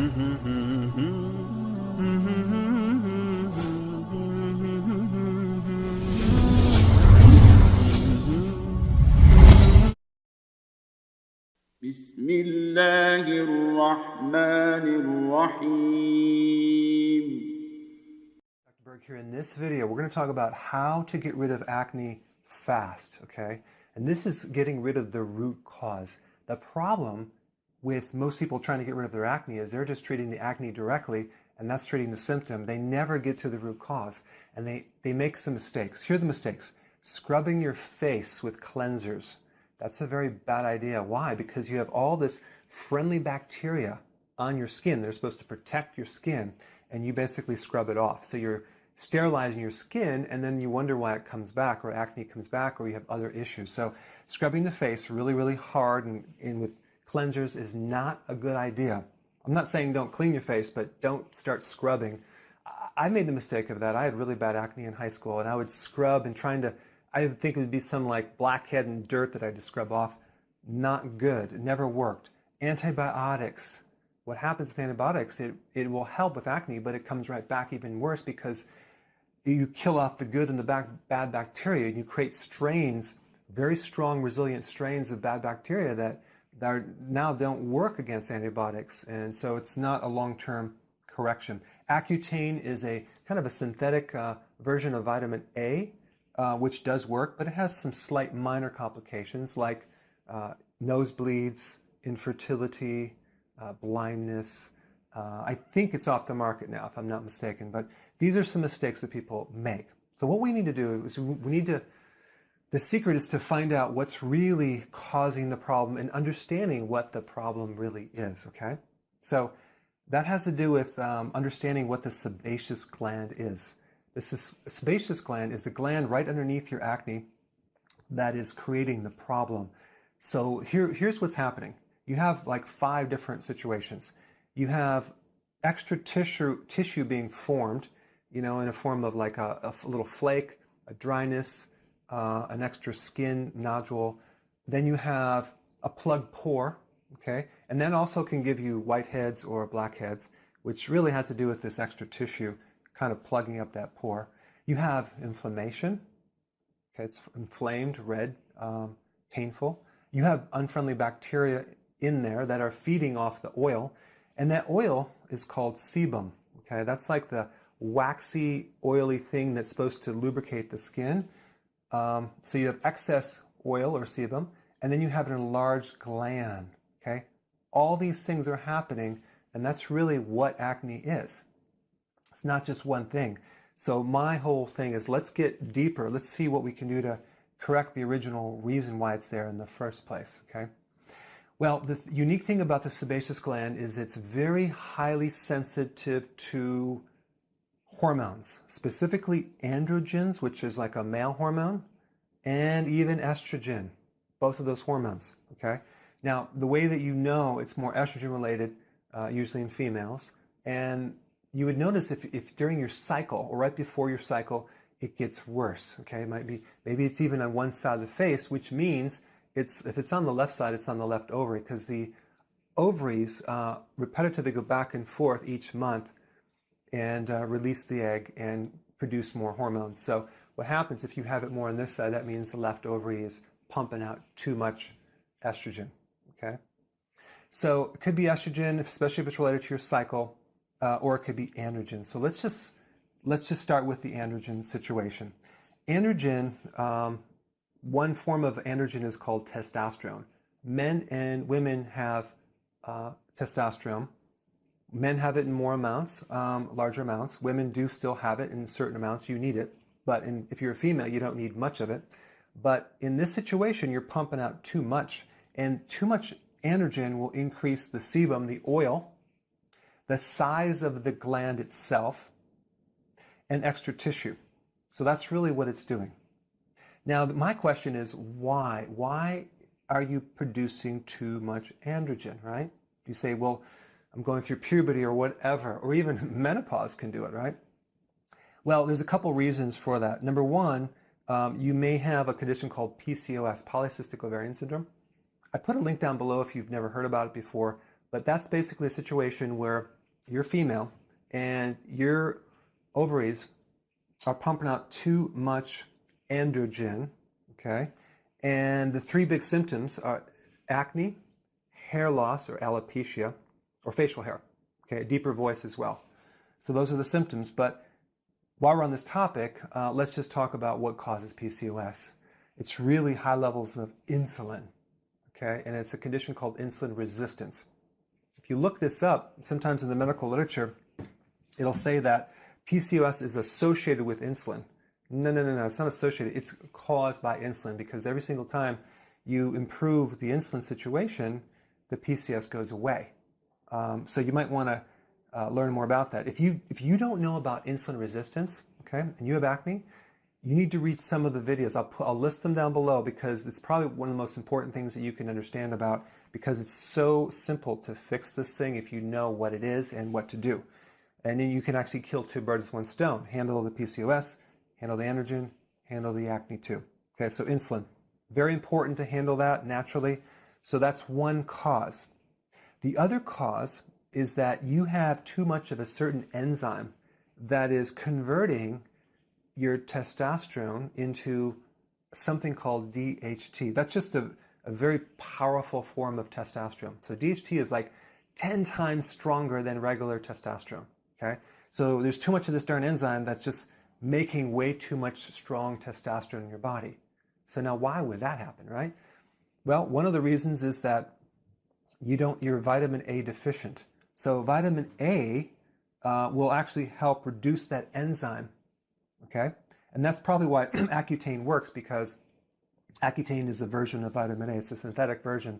بسم الله الرحمن الرحيم. Dr. Berg here. In this video, we're going to talk about how to get rid of acne fast, okay? And this is getting rid of the root cause. The problem with most people trying to get rid of their acne is they're just treating the acne directly, and that's treating the symptom. They never get to the root cause, and they make some mistakes. Here are the mistakes. Scrubbing your face with cleansers. That's a very bad idea. Why? Because you have all this friendly bacteria on your skin. They're supposed to protect your skin, and you basically scrub it off. So you're sterilizing your skin, and then you wonder why it comes back, or acne comes back, or you have other issues. So scrubbing the face really, really hard and with cleansers is not a good idea. I'm not saying don't clean your face, but don't start scrubbing. I made the mistake of that. I had really bad acne in high school, and I would scrub and I would think it would be some like blackhead and dirt that I had to scrub off. Not good. It never worked. Antibiotics. What happens with antibiotics, it will help with acne, but it comes right back even worse because you kill off the good and the bad bacteria, and you create strains, very strong, resilient strains of bad bacteria that now don't work against antibiotics, and so it's not a long-term correction. Accutane is a kind of a synthetic version of vitamin A, which does work, but it has some slight minor complications like nosebleeds, infertility, blindness. I think it's off the market now, if I'm not mistaken, but these are some mistakes that people make. So what we need to do is the secret is to find out what's really causing the problem and understanding what the problem really is, okay? So that has to do with understanding what the sebaceous gland is. This sebaceous gland is the gland right underneath your acne that is creating the problem. So here's what's happening. You have like 5 different situations. You have extra tissue being formed, in a form of like a little flake, a dryness, an extra skin nodule. Then you have a plugged pore, okay? And that also can give you whiteheads or blackheads, which really has to do with this extra tissue kind of plugging up that pore. You have inflammation, okay? It's inflamed, red, painful. You have unfriendly bacteria in there that are feeding off the oil, and that oil is called sebum, okay? That's like the waxy, oily thing that's supposed to lubricate the skin. So you have excess oil or sebum, and then you have an enlarged gland, okay? All these things are happening, and that's really what acne is. It's not just one thing. So my whole thing is let's get deeper. Let's see what we can do to correct the original reason why it's there in the first place, okay? Well, the unique thing about the sebaceous gland is it's very highly sensitive to hormones, specifically androgens, which is like a male hormone, and even estrogen, both of those hormones, okay? Now, the way that you know it's more estrogen related, usually in females, and you would notice if during your cycle or right before your cycle, it gets worse, okay? It might be, maybe it's even on one side of the face, which means if it's on the left side, it's on the left ovary, because the ovaries repetitively go back and forth each month and release the egg and produce more hormones. So what happens if you have it more on this side, that means the left ovary is pumping out too much estrogen, okay? So it could be estrogen, especially if it's related to your cycle, or it could be androgen. So let's just start with the androgen situation. Androgen, one form of androgen is called testosterone. Men and women have testosterone. Men have it in more amounts, larger amounts. Women do still have it in certain amounts. You need it. But if you're a female, you don't need much of it. But in this situation, you're pumping out too much. And too much androgen will increase the sebum, the oil, the size of the gland itself, and extra tissue. So that's really what it's doing. Now, my question is why? Why are you producing too much androgen, right? You say, well, I'm going through puberty or whatever, or even menopause can do it, right? Well, there's a couple reasons for that. Number one, you may have a condition called PCOS, polycystic ovarian syndrome. I put a link down below if you've never heard about it before, But that's basically a situation where you're female and your ovaries are pumping out too much androgen, okay? And the three big symptoms are acne, hair loss or alopecia, or facial hair, okay? A deeper voice as well. So those are the symptoms. But while we're on this topic, let's just talk about what causes PCOS. It's really high levels of insulin, okay? And it's a condition called insulin resistance. If you look this up, sometimes in the medical literature, it'll say that PCOS is associated with insulin. No, it's not associated. It's caused by insulin, because every single time you improve the insulin situation, the PCOS goes away. So you might want to learn more about that. If you don't know about insulin resistance, okay, and you have acne, you need to read some of the videos. I'll list them down below, because it's probably one of the most important things that you can understand about, because it's so simple to fix this thing if you know what it is and what to do. And then you can actually kill two birds with one stone. Handle the PCOS, handle the androgen, handle the acne too. Okay, so insulin, very important to handle that naturally. So that's one cause. The other cause is that you have too much of a certain enzyme that is converting your testosterone into something called DHT. That's just a very powerful form of testosterone. So DHT is like 10 times stronger than regular testosterone, okay? So there's too much of this darn enzyme that's just making way too much strong testosterone in your body. So now why would that happen, right? Well, one of the reasons is that you're vitamin A deficient. So vitamin A will actually help reduce that enzyme, okay? And that's probably why Accutane works, because Accutane is a version of vitamin A. It's a synthetic version.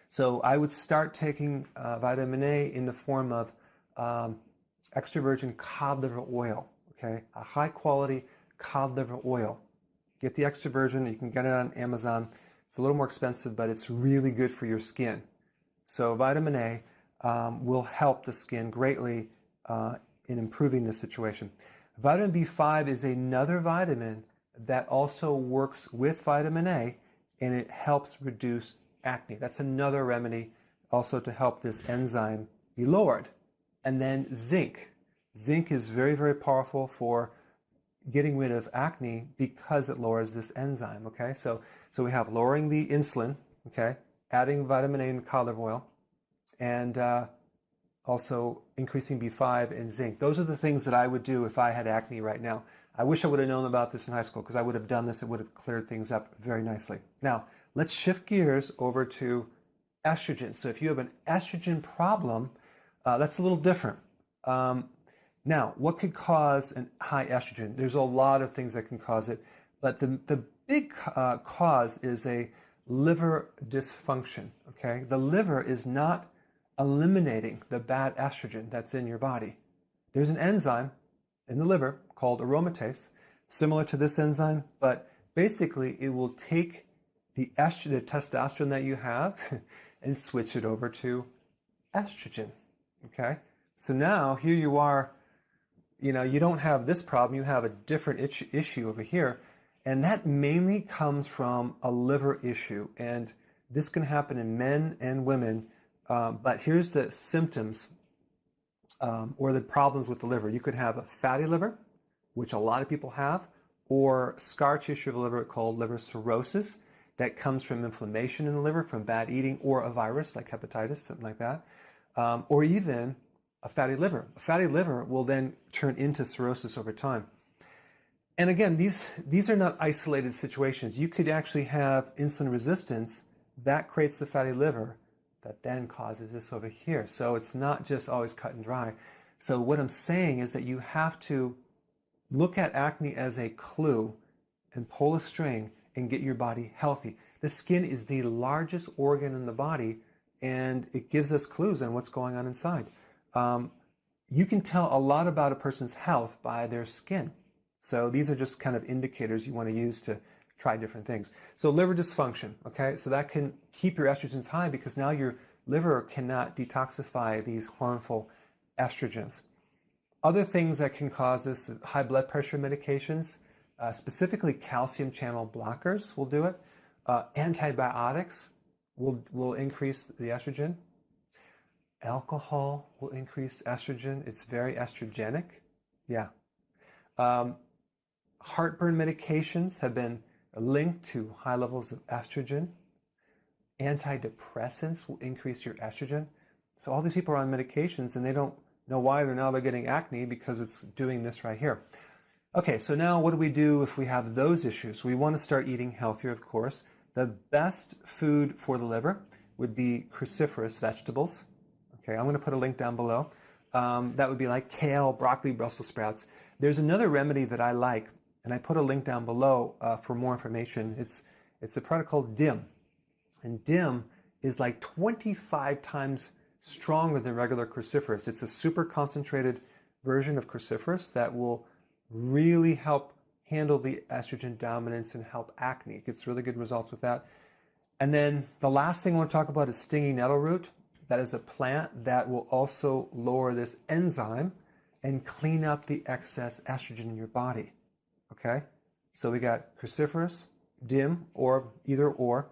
So I would start taking vitamin A in the form of extra virgin cod liver oil, okay? A high quality cod liver oil. Get the extra virgin. You can get it on Amazon. It's a little more expensive, but it's really good for your skin. So vitamin A will help the skin greatly in improving this situation. Vitamin B5 is another vitamin that also works with vitamin A, and it helps reduce acne. That's another remedy also to help this enzyme be lowered. And then zinc. Zinc is very, very powerful for getting rid of acne because it lowers this enzyme, okay? So we have lowering the insulin, okay? Adding vitamin A and cod liver oil, and also increasing B5 and zinc. Those are the things that I would do if I had acne right now. I wish I would have known about this in high school, because I would have done this. It would have cleared things up very nicely. Now, let's shift gears over to estrogen. So if you have an estrogen problem, that's a little different. Now, what could cause a high estrogen? There's a lot of things that can cause it, but the big cause is a liver dysfunction, okay? The liver is not eliminating the bad estrogen that's in your body. There's an enzyme in the liver called aromatase, similar to this enzyme, but basically it will take the testosterone that you have and switch it over to estrogen, okay? So now here you are, you don't have this problem, you have a different issue over here, and that mainly comes from a liver issue, and this can happen in men and women, but here's the symptoms or the problems with the liver. You could have a fatty liver, which a lot of people have, or scar tissue of the liver called liver cirrhosis that comes from inflammation in the liver from bad eating, or a virus like hepatitis, something like that, or even a fatty liver. A fatty liver will then turn into cirrhosis over time. And again, these are not isolated situations. You could actually have insulin resistance that creates the fatty liver that then causes this over here. So it's not just always cut and dry. So what I'm saying is that you have to look at acne as a clue and pull a string and get your body healthy. The skin is the largest organ in the body, and it gives us clues on what's going on inside. You can tell a lot about a person's health by their skin. So these are just kind of indicators you want to use to try different things. So liver dysfunction, okay? So that can keep your estrogens high, because now your liver cannot detoxify these harmful estrogens. Other things that can cause this, high blood pressure medications, specifically calcium channel blockers will do it. Antibiotics will increase the estrogen. Alcohol will increase estrogen. It's very estrogenic. Yeah. Heartburn medications have been linked to high levels of estrogen. Antidepressants will increase your estrogen. So all these people are on medications and they don't know why they're getting acne because it's doing this right here. Okay, so now what do we do if we have those issues? We want to start eating healthier, of course. The best food for the liver would be cruciferous vegetables. Okay, I'm going to put a link down below. That would be like kale, broccoli, Brussels sprouts. There's another remedy that I like, and I put a link down below for more information. It's a product called DIM. And DIM is like 25 times stronger than regular cruciferous. It's a super concentrated version of cruciferous that will really help handle the estrogen dominance and help acne. It gets really good results with that. And then the last thing I want to talk about is stinging nettle root. That is a plant that will also lower this enzyme and clean up the excess estrogen in your body. Okay? So we got cruciferous, DIM, or either or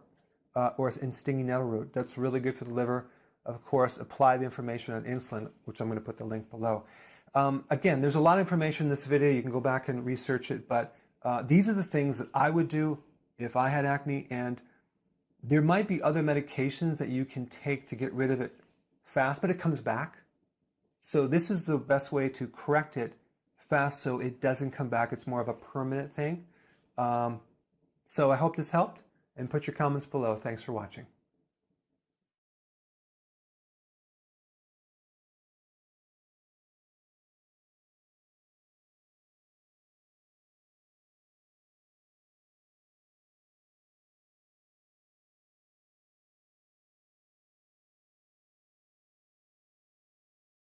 in stinging nettle root. That's really good for the liver. Of course, apply the information on insulin, which I'm going to put the link below. Again, there's a lot of information in this video. You can go back and research it, but these are the things that I would do if I had acne, and there might be other medications that you can take to get rid of it fast, but it comes back. So this is the best way to correct it fast so it doesn't come back. It's more of a permanent thing. So I hope this helped, and put your comments below. Thanks for watching.